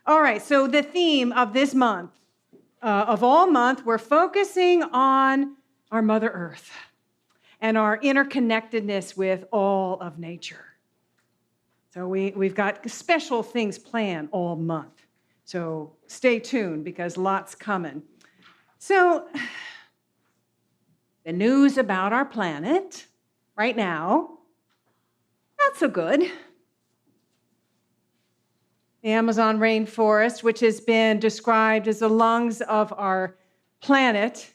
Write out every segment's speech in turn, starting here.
All right, so the theme of this month, of all month, we're focusing on our Mother Earth and our interconnectedness with all of nature. So we've got special things planned all month. So stay tuned because lots coming. So the news about our planet right now, not so good. The Amazon rainforest, which has been described as the lungs of our planet,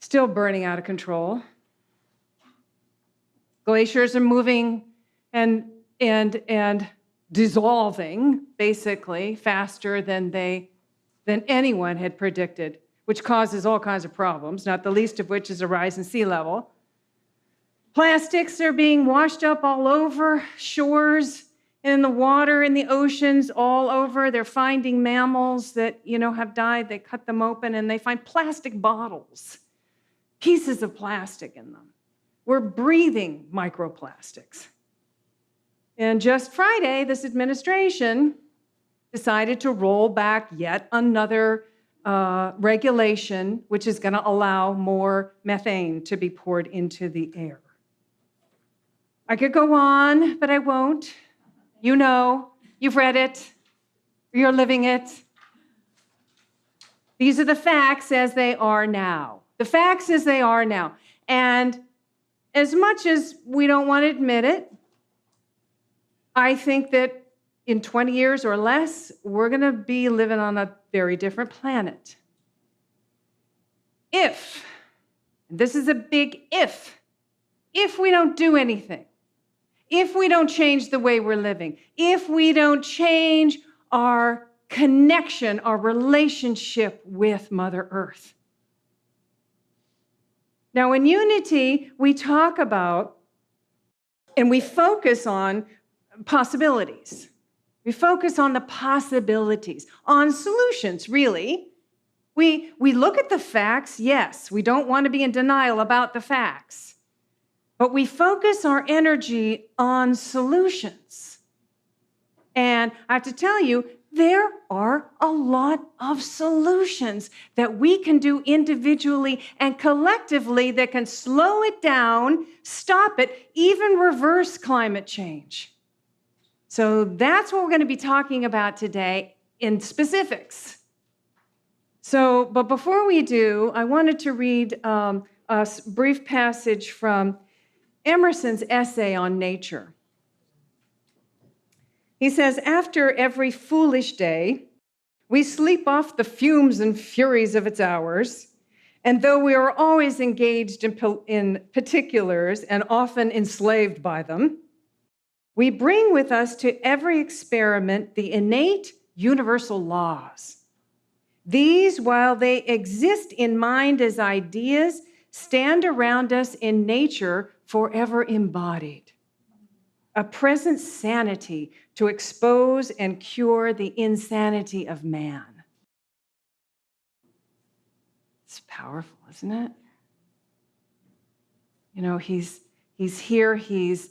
still burning out of control. Glaciers are moving and dissolving, basically, faster than anyone had predicted, which causes all kinds of problems, not the least of which is a rise in sea level. Plastics are being washed up all over shores, in the water, in the oceans, all over. They're finding mammals that, have died. They cut them open and they find plastic bottles, pieces of plastic in them. We're breathing microplastics. And just Friday, this administration decided to roll back yet another regulation, which is going to allow more methane to be poured into the air. I could go on, but I won't. You know, you've read it, you're living it. These are the facts as they are now. The facts as they are now. And as much as we don't want to admit it, I think that in 20 years or less, we're going to be living on a very different planet. If, and this is a big if we don't do anything, if we don't change the way we're living, if we don't change our connection, our relationship with Mother Earth. Now, in Unity, we talk about and we focus on possibilities. We focus on the possibilities, on solutions, really. We look at the facts, yes. We don't want to be in denial about the facts. But we focus our energy on solutions. And I have to tell you, there are a lot of solutions that we can do individually and collectively that can slow it down, stop it, even reverse climate change. So that's what we're going to be talking about today in specifics. But before we do, I wanted to read a brief passage from Emerson's essay on nature. He says, "After every foolish day, we sleep off the fumes and furies of its hours, and though we are always engaged in particulars and often enslaved by them, we bring with us to every experiment the innate universal laws. These, while they exist in mind as ideas, stand around us in nature forever embodied. A present sanity to expose and cure the insanity of man." It's powerful, isn't it? He's here, he's,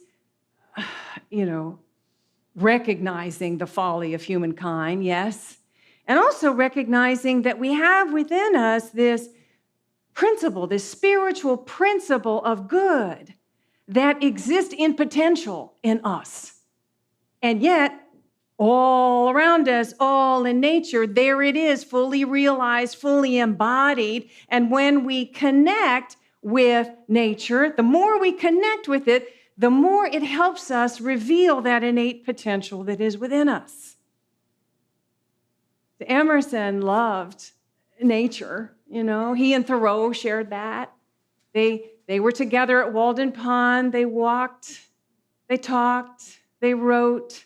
recognizing the folly of humankind, yes, and also recognizing that we have within us this principle, this spiritual principle of good that exists in potential in us. And yet, all around us, all in nature, there it is, fully realized, fully embodied. And when we connect with nature, the more we connect with it, the more it helps us reveal that innate potential that is within us. Emerson loved nature. He and Thoreau shared that. They were together at Walden Pond. They walked, they talked, they wrote.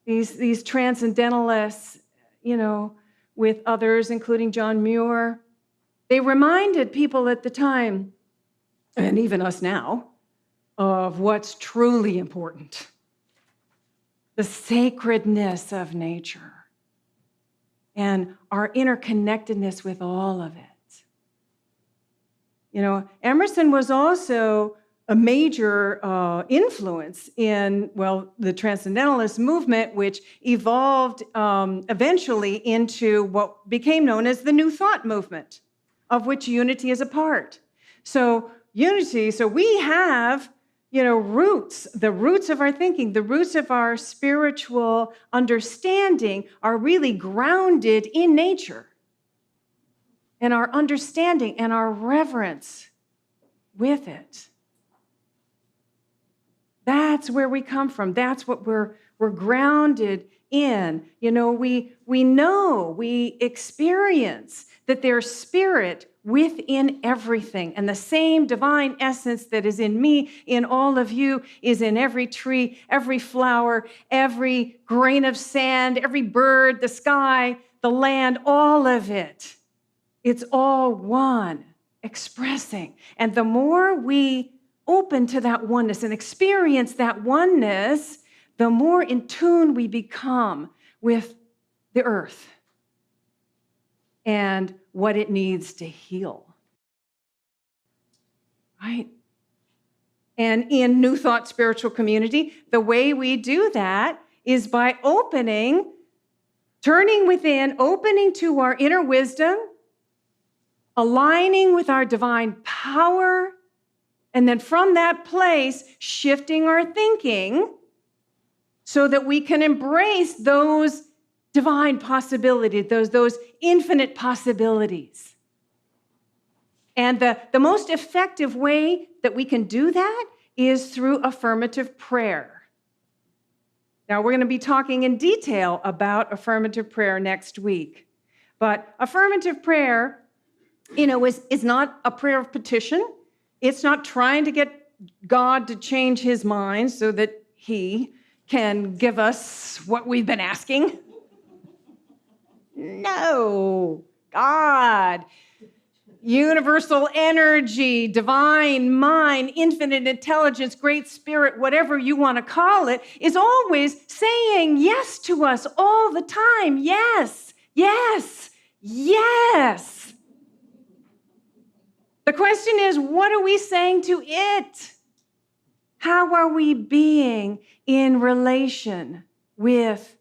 These transcendentalists, with others, including John Muir, they reminded people at the time, and even us now, of what's truly important. The sacredness of nature and our interconnectedness with all of it. Emerson was also a major influence in, well, the Transcendentalist movement, which evolved eventually into what became known as the New Thought movement, of which unity is a part. So unity, so we have, roots, the roots of our thinking, the roots of our spiritual understanding are really grounded in nature. And our understanding and our reverence with it. That's where we come from. That's what we're grounded in. We experience that there's spirit within everything. And the same divine essence that is in me, in all of you, is in every tree, every flower, every grain of sand, every bird, the sky, the land, all of it. It's all one, expressing. And the more we open to that oneness and experience that oneness, the more in tune we become with the earth and what it needs to heal. Right? And in New Thought Spiritual Community, the way we do that is by turning within, opening to our inner wisdom, aligning with our divine power, and then from that place, shifting our thinking so that we can embrace those divine possibilities, those infinite possibilities. And the most effective way that we can do that is through affirmative prayer. Now, we're going to be talking in detail about affirmative prayer next week. But affirmative prayer, is not a prayer of petition. It's not trying to get God to change his mind so that he can give us what we've been asking. No, God, universal energy, divine mind, infinite intelligence, great spirit, whatever you want to call it, is always saying yes to us all the time. Yes, yes, yes. The question is, what are we saying to it? How are we being in relation with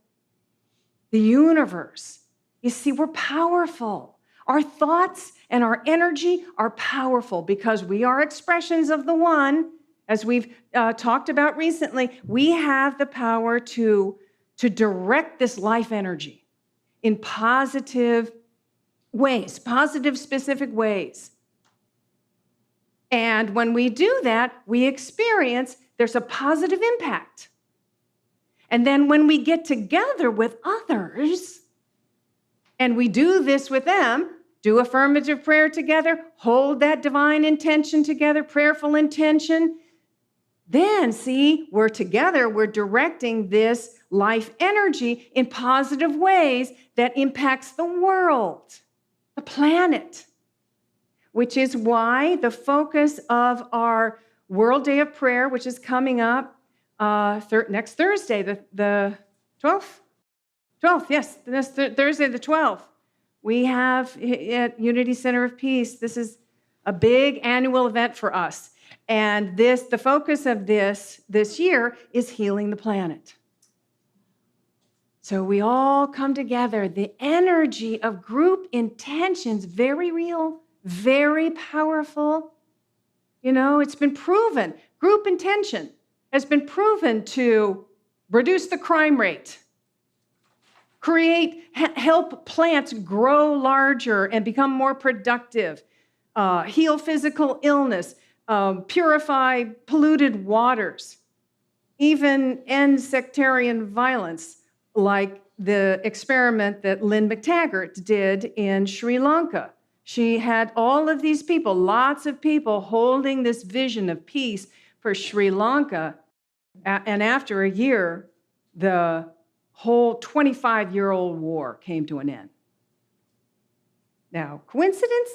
the universe? You see, we're powerful. Our thoughts and our energy are powerful because we are expressions of the one. As we've talked about recently, we have the power to direct this life energy in positive ways, positive, specific ways. And when we do that, we experience there's a positive impact. And then when we get together with others, and we do this with them, do affirmative prayer together, hold that divine intention together, prayerful intention, then see, we're together, we're directing this life energy in positive ways that impacts the world, the planet. Which is why the focus of our World Day of Prayer, which is coming up next Thursday, the 12th? 12th, yes, Thursday the 12th. We have at Unity Center of Peace, this is a big annual event for us. And the focus of this year is healing the planet. So we all come together. The energy of group intentions, very real, very powerful. It's been proven. Group intention has been proven to reduce the crime rate, help plants grow larger and become more productive, heal physical illness, purify polluted waters, even end sectarian violence, like the experiment that Lynn McTaggart did in Sri Lanka. She had all of these people, lots of people, holding this vision of peace for Sri Lanka. And after a year, the whole 25-year-old war came to an end. Now, coincidence?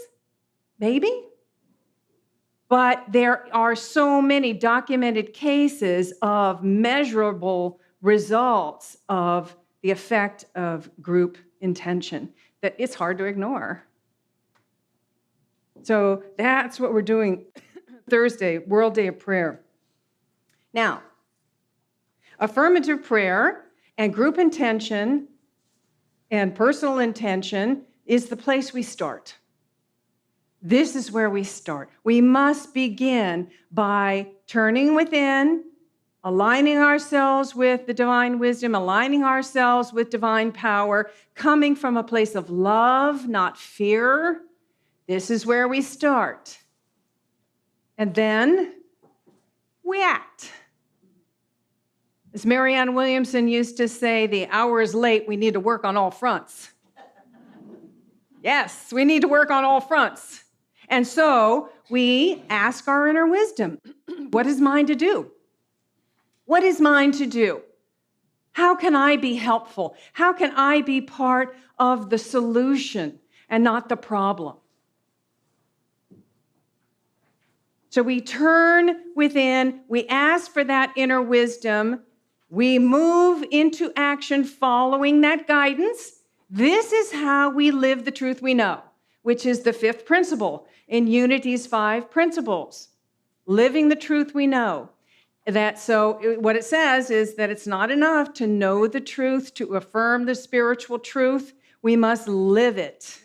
Maybe. But there are so many documented cases of measurable results of the effect of group intention that it's hard to ignore. So that's what we're doing Thursday, World Day of Prayer. Now, affirmative prayer and group intention and personal intention is the place we start. This is where we start. We must begin by turning within, aligning ourselves with the divine wisdom, aligning ourselves with divine power, coming from a place of love, not fear. This is where we start. And then we act. As Marianne Williamson used to say, the hour is late, we need to work on all fronts. Yes, we need to work on all fronts. And so we ask our inner wisdom, what is mine to do? What is mine to do? How can I be helpful? How can I be part of the solution and not the problem? So we turn within, we ask for that inner wisdom, we move into action following that guidance. This is how we live the truth we know, which is the fifth principle in Unity's 5 principles. Living the truth we know. What it says is that it's not enough to know the truth, to affirm the spiritual truth. We must live it.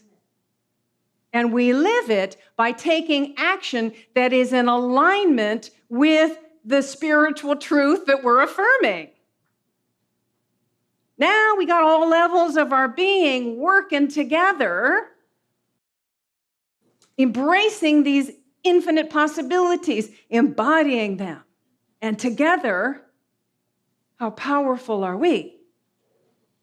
And we live it by taking action that is in alignment with the spiritual truth that we're affirming. Now we got all levels of our being working together, embracing these infinite possibilities, embodying them. And together, how powerful are we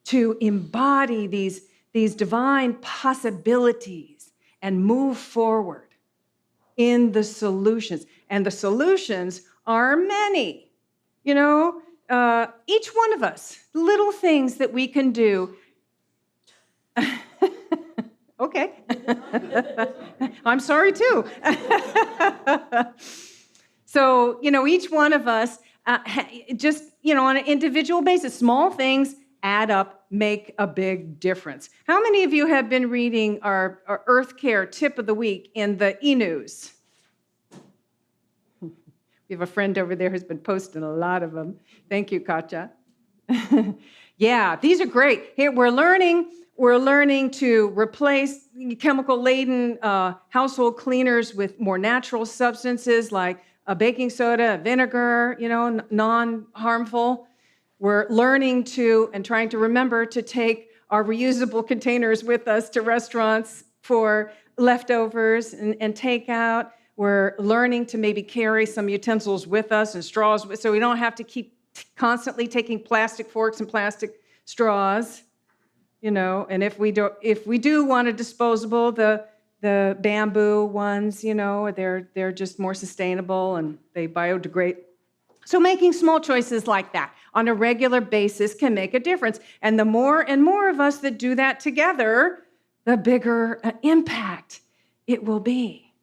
to embody these divine possibilities and move forward in the solutions. And the solutions are many. You know, each one of us, little things that we can do. Okay. I'm sorry too. So, each one of us, just, on an individual basis, small things add up, make a big difference. How many of you have been reading our Earth Care Tip of the Week in the e-news? We have a friend over there who's been posting a lot of them. Thank you, Katja. Yeah, these are great. Here, we're learning to replace chemical-laden household cleaners with more natural substances like baking soda, vinegar, non-harmful. We're learning to and trying to remember to take our reusable containers with us to restaurants for leftovers and takeout. We're learning to maybe carry some utensils with us and straws so we don't have to keep constantly taking plastic forks and plastic straws. And if we do want a disposable, the bamboo ones, they're just more sustainable and they biodegrade. So making small choices like that on a regular basis can make a difference. And the more and more of us that do that together, the bigger impact it will be.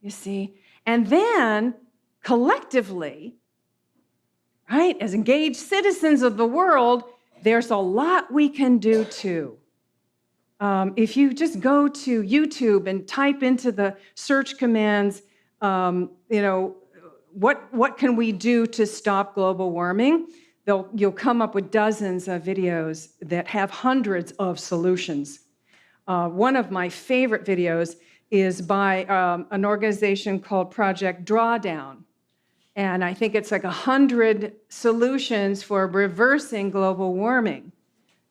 You see? And then collectively, right, as engaged citizens of the world, there's a lot we can do too. If you just go to YouTube and type into the search commands, what can we do to stop global warming? You'll come up with dozens of videos that have hundreds of solutions. One of my favorite videos is by an organization called Project Drawdown. And I think it's like 100 solutions for reversing global warming.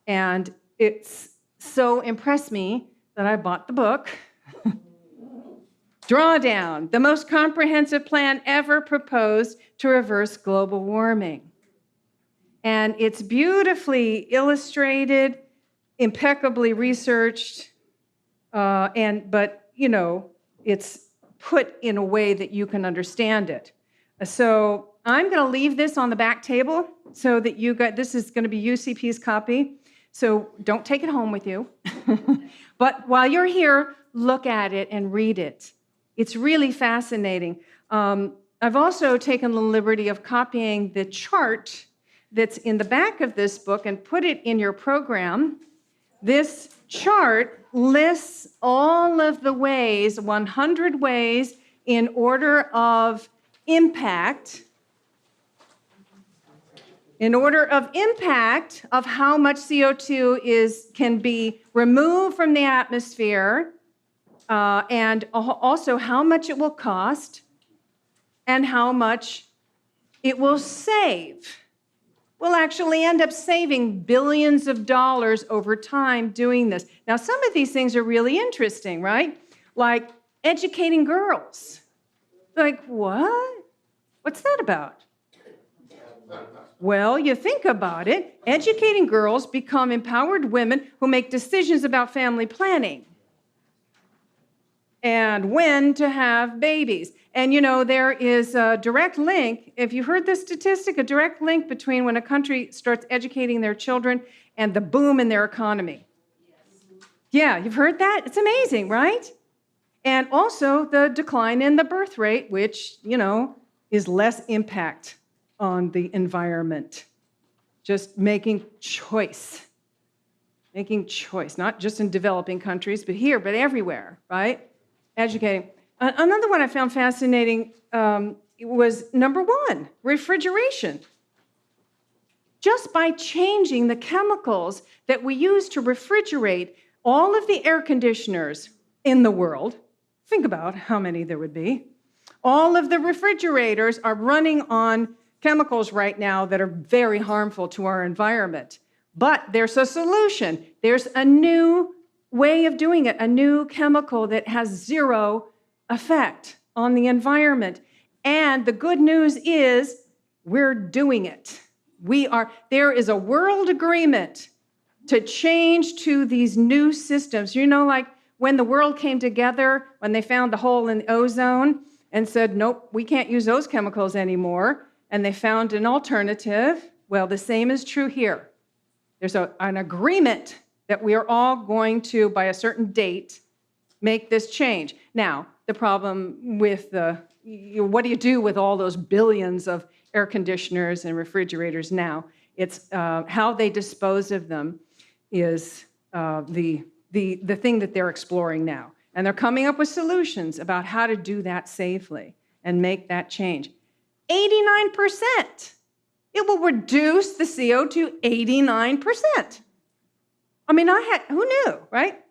And it's so impressed me that I bought the book. Drawdown, the most comprehensive plan ever proposed to reverse global warming. And it's beautifully illustrated, impeccably researched, but it's put in a way that you can understand it. So I'm going to leave this on the back table so that this is going to be UCP's copy. So don't take it home with you. But while you're here, look at it and read it. It's really fascinating. I've also taken the liberty of copying the chart that's in the back of this book and put it in your program. This chart lists all of the ways, 100 ways in order of impact, of how much CO2 can be removed from the atmosphere, and also how much it will cost, and how much it will save. We'll actually end up saving billions of dollars over time doing this. Now, some of these things are really interesting, right? Like educating girls. Like, what? What's that about? Well, you think about it. Educating girls become empowered women who make decisions about family planning and when to have babies. And there is a direct link, if you heard this statistic, a direct link between when a country starts educating their children and the boom in their economy. Yeah, you've heard that? It's amazing, right? And also the decline in the birth rate, which, is less impact on the environment. Just making choice, not just in developing countries, but here, but everywhere, right? Educating. Another one I found fascinating was number 1, refrigeration. Just by changing the chemicals that we use to refrigerate all of the air conditioners in the world, think about how many there would be. All of the refrigerators are running on chemicals right now that are very harmful to our environment. But there's a solution. There's a new way of doing it, a new chemical that has zero effect on the environment. And the good news is we're doing it. There is a world agreement to change to these new systems. Like when the world came together, when they found the hole in the ozone and said, nope, we can't use those chemicals anymore, and they found an alternative. Well, the same is true here. There's an agreement that we are all going to, by a certain date, make this change. Now, the problem with what do you do with all those billions of air conditioners and refrigerators now? It's how they dispose of them is the thing that they're exploring now. And they're coming up with solutions about how to do that safely and make that change. 89%. It will reduce the CO2 89%. I mean, who knew, right?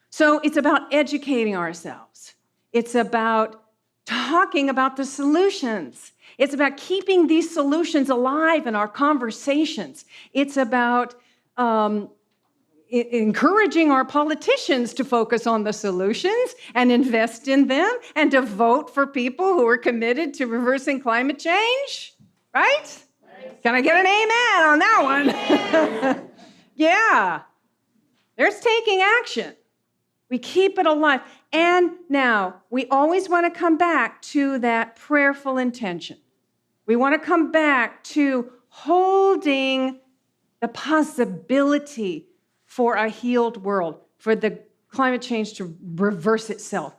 So it's about educating ourselves. It's about talking about the solutions. It's about keeping these solutions alive in our conversations. It's about encouraging our politicians to focus on the solutions and invest in them and to vote for people who are committed to reversing climate change, right? Can I get an amen on that one? Yeah. There's taking action. We keep it alive. And now, we always want to come back to that prayerful intention. We want to come back to holding the possibility for a healed world, for the climate change to reverse itself.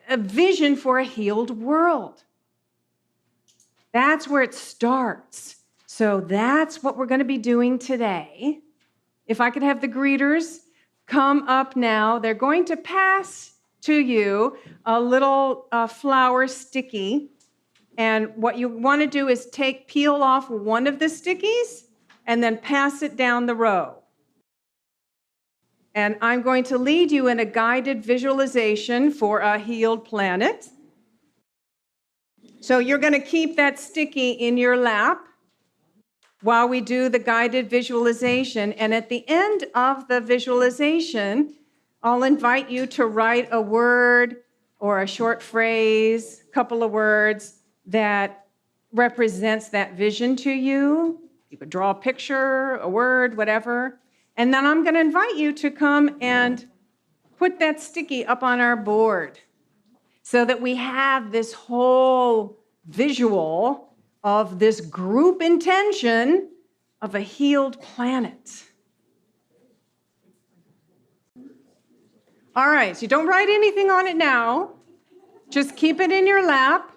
A vision for a healed world. That's where it starts. So that's what we're going to be doing today. If I could have the greeters come up now, they're going to pass to you a little flower sticky. And what you want to do is peel off one of the stickies and then pass it down the row. And I'm going to lead you in a guided visualization for a healed planet. So you're going to keep that sticky in your lap while we do the guided visualization. And at the end of the visualization, I'll invite you to write a word or a short phrase, a couple of words that represents that vision to you. You could draw a picture, a word, whatever. And then I'm going to invite you to come and put that sticky up on our board so that we have this whole visual of this group intention of a healed planet. All right, so don't write anything on it now. Just keep it in your lap.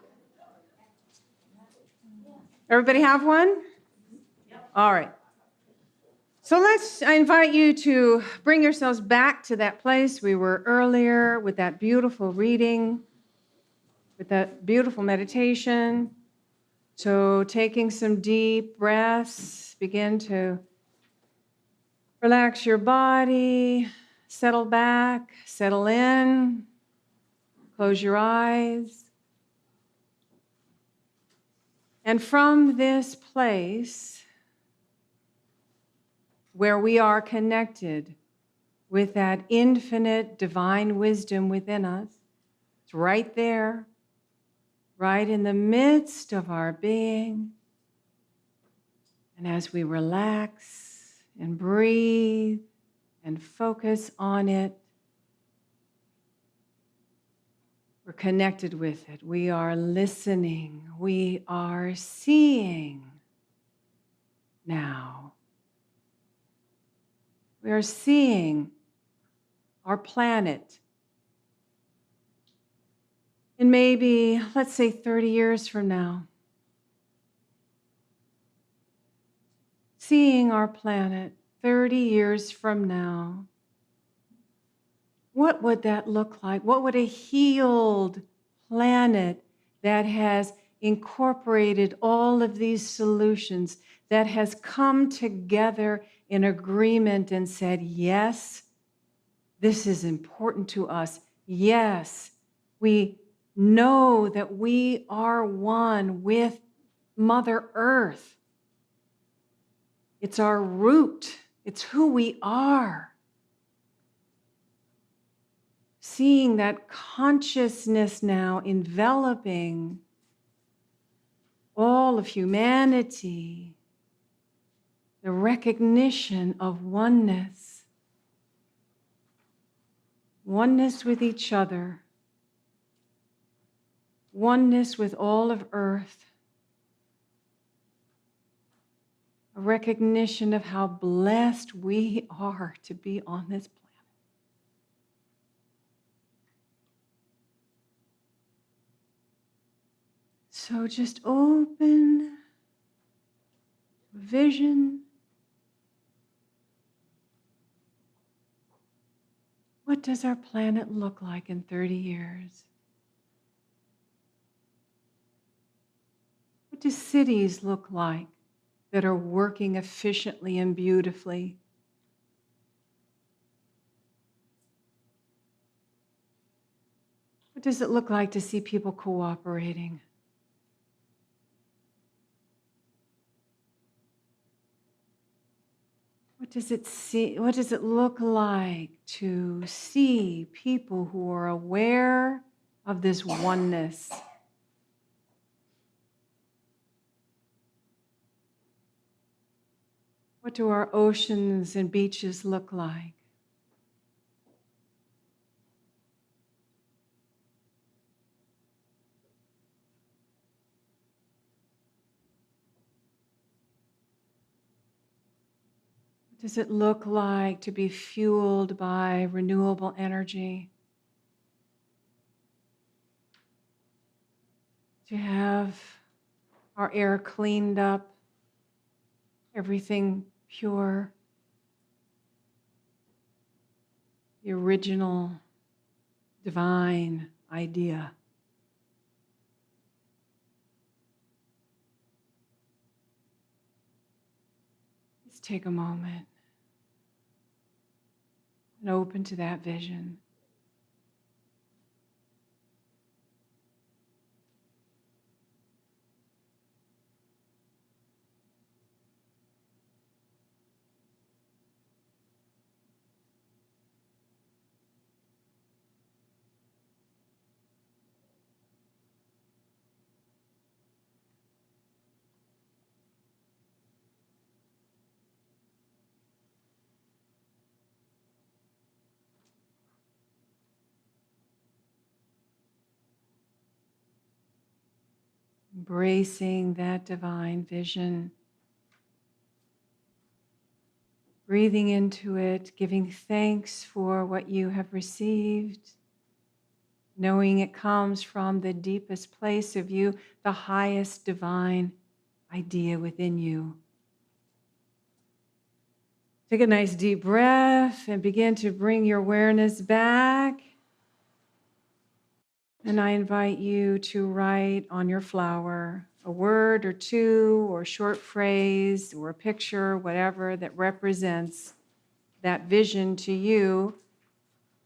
Everybody have one? All right. So I invite you to bring yourselves back to that place we were earlier with that beautiful reading, with that beautiful meditation. So taking some deep breaths, begin to relax your body, settle back, settle in, close your eyes. And from this place where we are connected with that infinite divine wisdom within us, it's right there, right in the midst of our being. And as we relax and breathe and focus on it, we're connected with it. We are listening. We are seeing now. We are seeing our planet. And maybe, let's say 30 years from now, seeing our planet 30 years from now, what would that look like? What would a healed planet that has incorporated all of these solutions, that has come together in agreement and said, yes, this is important to us. Yes, we know that we are one with Mother Earth. It's our root. It's who we are. Seeing that consciousness now enveloping all of humanity, the recognition of oneness, oneness with each other, oneness with all of Earth, a recognition of how blessed we are to be on this planet. So just open vision. What does our planet look like in 30 years? What do cities look like that are working efficiently and beautifully? What does it look like to see people cooperating? What does it look like to see people who are aware of this oneness? What do our oceans and beaches look like? What does it look like to be fueled by renewable energy? To have our air cleaned up, everything pure, the original divine idea. Let's take a moment and open to that vision. Embracing that divine vision, breathing into it, giving thanks for what you have received, knowing it comes from the deepest place of you, the highest divine idea within you. Take a nice deep breath and begin to bring your awareness back. And I invite you to write on your flower a word or two, or a short phrase, or a picture, whatever that represents that vision to you.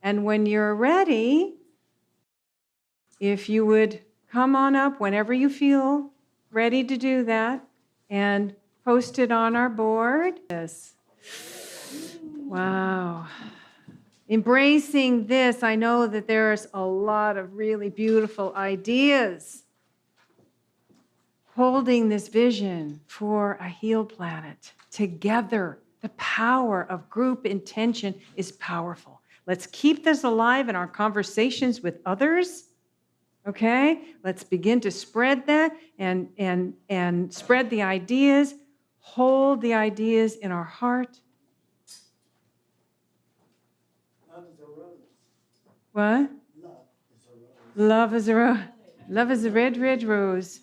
And when you're ready, if you would come on up whenever you feel ready to do that and post it on our board. Yes. Wow. Embracing this, I know that there's a lot of really beautiful ideas. Holding this vision for a healed planet together. The power of group intention is powerful. Let's keep this alive in our conversations with others. Okay? Let's begin to spread that and spread the ideas. Hold the ideas in our heart. Love is a rose. What? Love is a rose. Love is a red, red rose.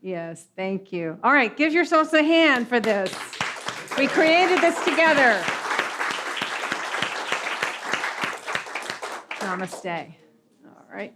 Yes, thank you. All right, give yourselves a hand for this. We created this together. Namaste. All right.